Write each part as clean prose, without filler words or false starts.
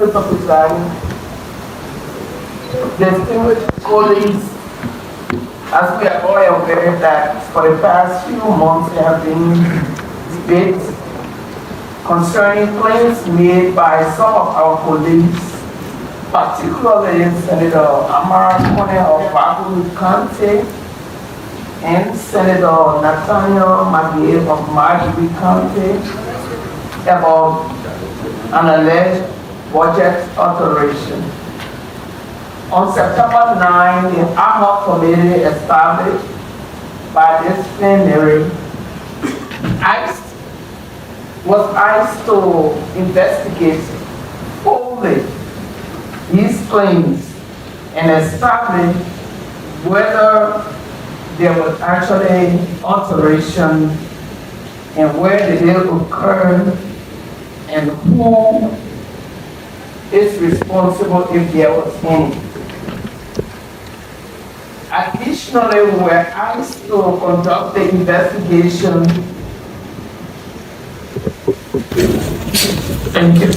Mr. President, distinguished colleagues, as we are all aware that for the past few months there have been debates concerning claims made by some of our colleagues, particularly Senator Amara Kone of Baku County and Senator Nathaniel McGee of Marjorie County about an alleged budget alteration. On September 9, the ad hoc committee established by this plenary was asked to investigate fully these claims and establish whether there was actually alteration and where did it occur and who is responsible if there was any. Additionally, we were asked to conduct the investigation. Thank you.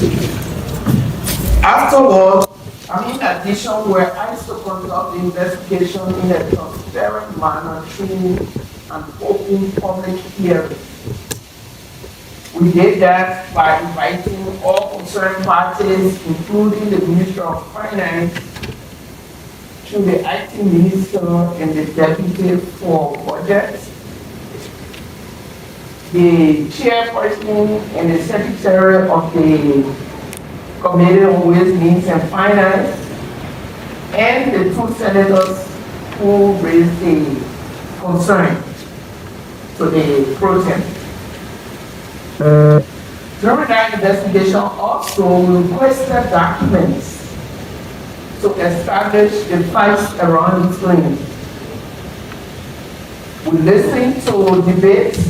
Afterwards, in addition, we were asked to conduct the investigation in a transparent manner through an open public hearing. We did that by inviting all concerned parties, including the Minister of Finance, to the acting minister and the deputy for budgets, the chairperson and the secretary of the Committee on Ways, Means and Finance, and the two senators who raised the concern to the protest. During that investigation, also we requested documents to establish the facts around these claims. We listened to debates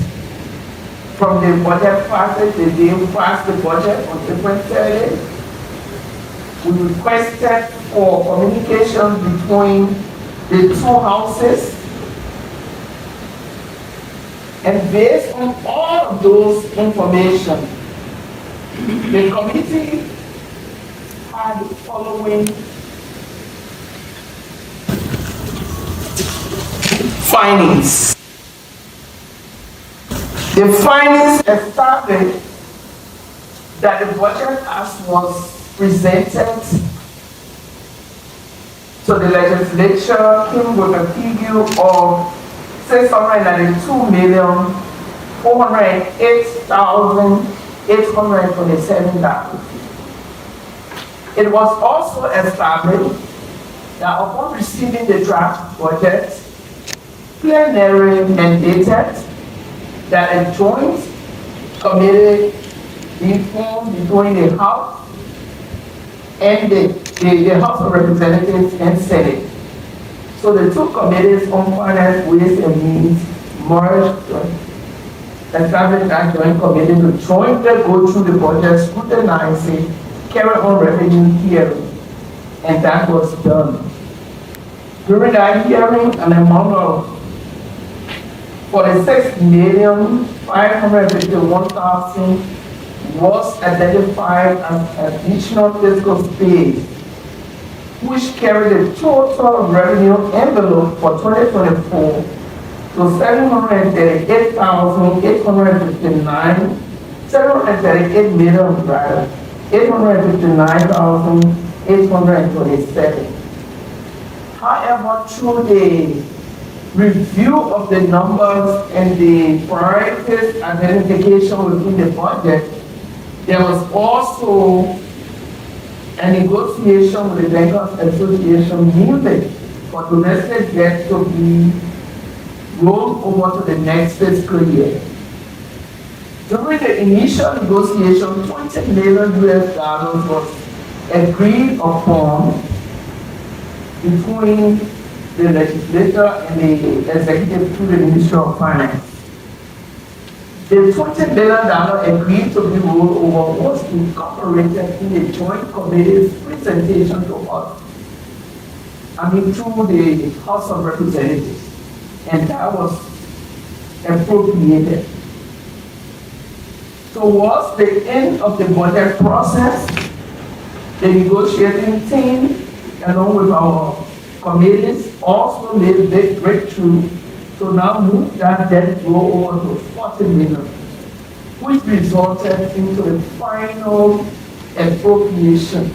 from the budget process, the day we passed the budget on April 30th. We requested for communication between the two houses. And based on all of those information, the committee had the following findings. The findings established that the budget as was presented to the legislature came with a figure of $692,408,827. It was also established that upon receiving the draft budget, plenary mandated that a joint committee be formed between the House and the House of Representatives and Senate. So the two committees on finance, ways and means merged, established that joint committee to jointly go through the budget, scrutinize it, carry on revenue hearing, and that was done. During that hearing, an amount of $46,551,000 was identified as additional fiscal space, which carried the total revenue envelope for 2024 to $859,827. However, through the review of the numbers and the priorities identification within the budget, there was also a negotiation with the Bankers Association needed for domestic debt to be rolled over to the next fiscal year. During the initial negotiation, $20 million was agreed upon between the legislature and the executive through the Ministry of Finance. The $20 million agreed to be rolled over was incorporated in the joint committee's presentation to us, through the House of Representatives, and that was appropriated. Towards the end of the budget process, The negotiating team, along with our committees, also made a big breakthrough to now move that debt goal over to 40 million, which resulted into the final appropriation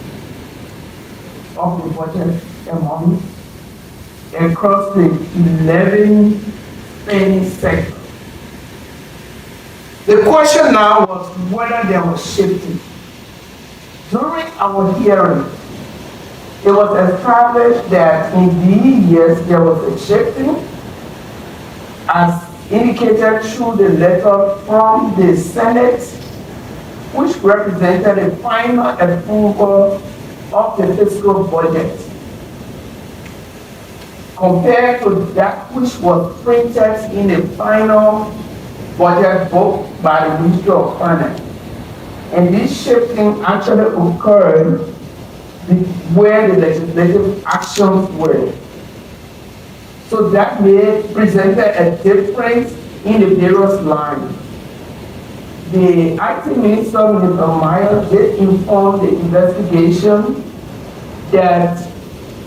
of the budget amount across the 11 spending sectors. The question now was whether there was shifting. During our hearing, it was established that indeed, yes, there was a shifting, as indicated through the letter from the Senate, which represented a final approval of the fiscal budget, compared to that which was printed in the final budget book by the Ministry of Finance. And this shifting actually occurred where the legislative actions were. So that presented a difference in the various lines. The IT Minister, Mr. Meyer, did inform the investigation that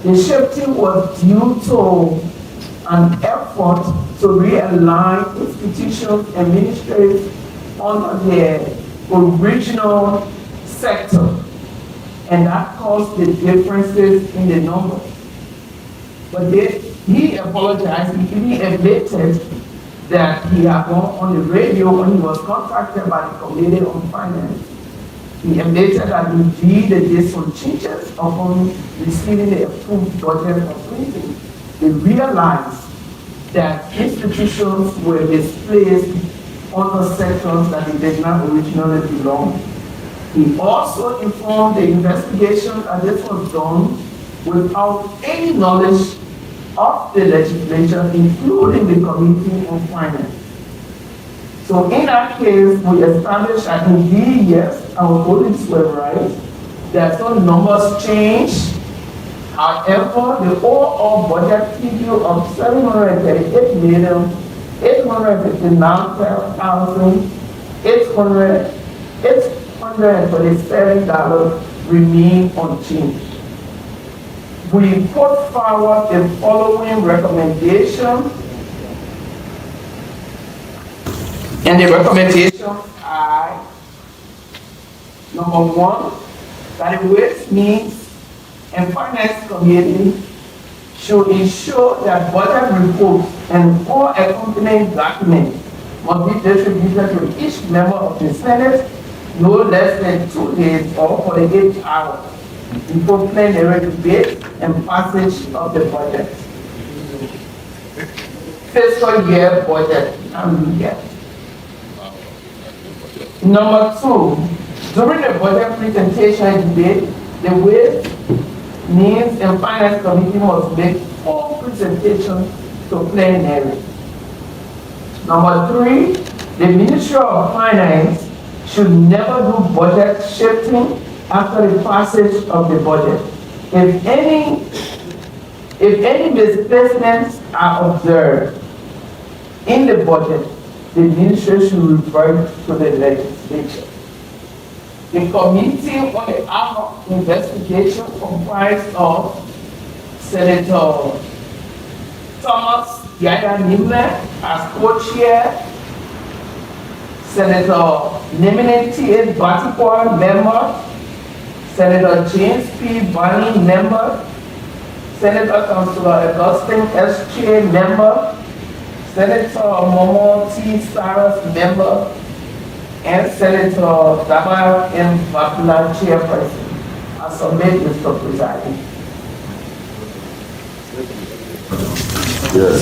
the shifting was due to an effort to realign institutions and ministries under their original sector, and that caused the differences in the numbers. But he apologized. He admitted that he had gone on the radio when he was contacted by the Committee on Finance. He admitted that indeed they did some changes upon receiving the approved budget of printing. They realized that institutions were displaced under sectors that they did not originally belong. He also informed the investigation that this was done without any knowledge of the legislature, including the Committee on Finance. So in that case, we established that indeed, yes, our police were right, that some numbers changed. However, the overall budget figure of $738,859,827 remain unchanged. We put forward the following recommendation, and the recommendations are: number one, that the Ways, Means and Finance Committee should ensure that budget reports and all accompanying documents must be distributed to each member of the Senate no less than 2 days or 48 hours before plenary debate and passage of the budget. Fiscal year budget. Number two, during the budget presentation debate, the Ways, Means and Finance Committee must make full presentation to plenary. Number three, the Ministry of Finance should never do budget shifting after the passage of the budget. If any misplacements are observed in the budget, the ministry should revert to the legislature. The committee on the ad hoc investigation comprised of Senator Thomas Yaya Nimler as co-chair, Senator Neminenti Batipor, member, Senator James P. Barney, member, Senator Councilor Augustine S. Che, member, Senator Momo T. Saras, member, and Senator Daba M. Vapula, chairperson. I submit, Mr. Presiding. Yes.